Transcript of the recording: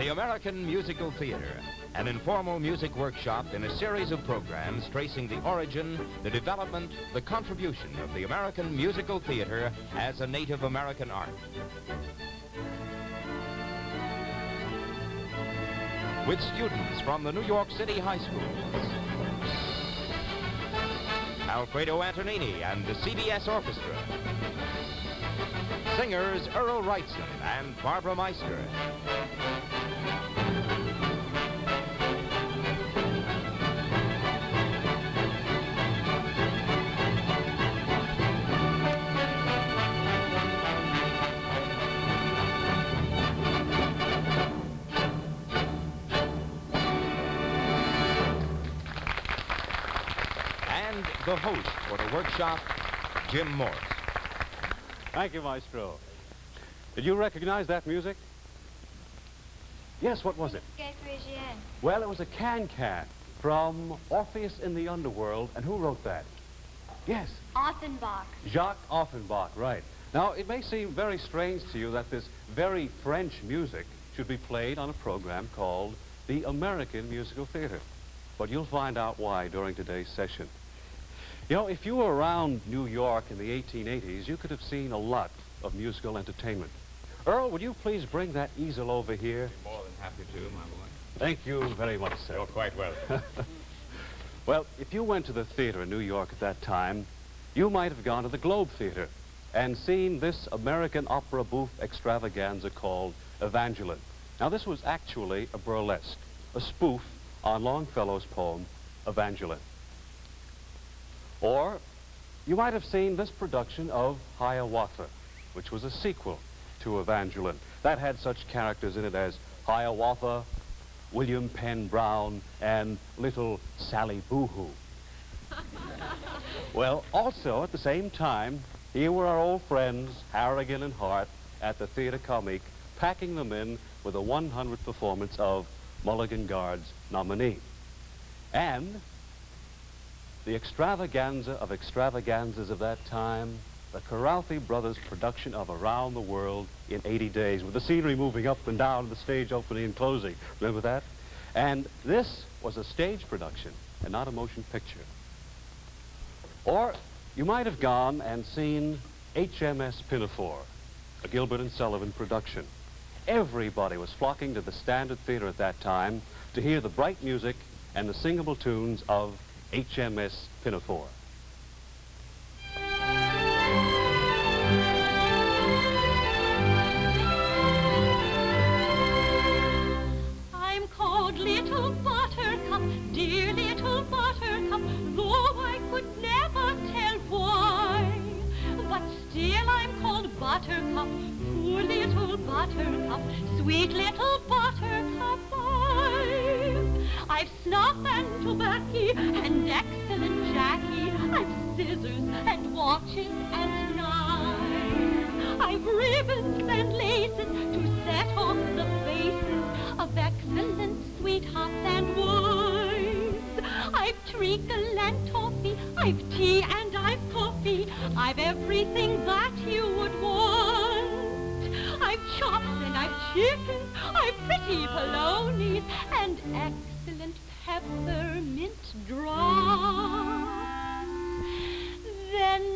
The American Musical Theater, an informal music workshop in a series of programs tracing the origin, the development, the contribution of the American musical theater as a Native American art. With students from the New York City high schools, Alfredo Antonini and the CBS Orchestra, singers Earl Wrightson and Barbara Meister, and the host for the workshop, Jim Morske. Thank you, Maestro. Did you recognize that music? Yes, what was it? Well, it was a can-can from Orpheus in the Underworld. And who wrote that? Yes. Offenbach. Jacques Offenbach, right. Now, it may seem very strange to you that this very French music should be played on a program called the American Musical Theater. But you'll find out why during today's session. You know, if you were around New York in the 1880s, you could have seen a lot of musical entertainment. Earl, would you please bring that easel over here? I'd be more than happy to, my boy. Thank you very much, sir. You're quite welcome. Well, if you went to the theater in New York at that time, you might have gone to the Globe Theater and seen this American opera bouffe extravaganza called Evangeline. Now, this was actually a burlesque, a spoof on Longfellow's poem, Evangeline. Or you might have seen this production of Hiawatha, which was a sequel to Evangeline. That had such characters in it as Hiawatha, William Penn Brown, and little Sally Boo-Hoo. Well, also at the same time, here were our old friends, Harrigan and Hart, at the Theatre Comique, packing them in with a 100th performance of Mulligan Guard's Nominee. And the extravaganza of extravaganzas of that time, the Caralthi brothers' production of Around the World in 80 Days, with the scenery moving up and down, the stage opening and closing. Remember that? And this was a stage production and not a motion picture. Or you might have gone and seen HMS Pinafore, a Gilbert and Sullivan production. Everybody was flocking to the Standard Theater at that time to hear the bright music and the singable tunes of HMS Pinafore. I'm called Little Buttercup, dear Little Buttercup, though I could never tell why. But still I'm called Buttercup, poor little Buttercup, sweet little Buttercup I've snuff and tobacco and excellent Jackie. I've scissors and watches and knives. I've ribbons and laces to set off the faces of excellent sweethearts and wives. I've treacle and toffee, I've tea and I've coffee. I've everything that you would want. I've chops and I've chickens, I've pretty polonies and excellent peppermint drops. Then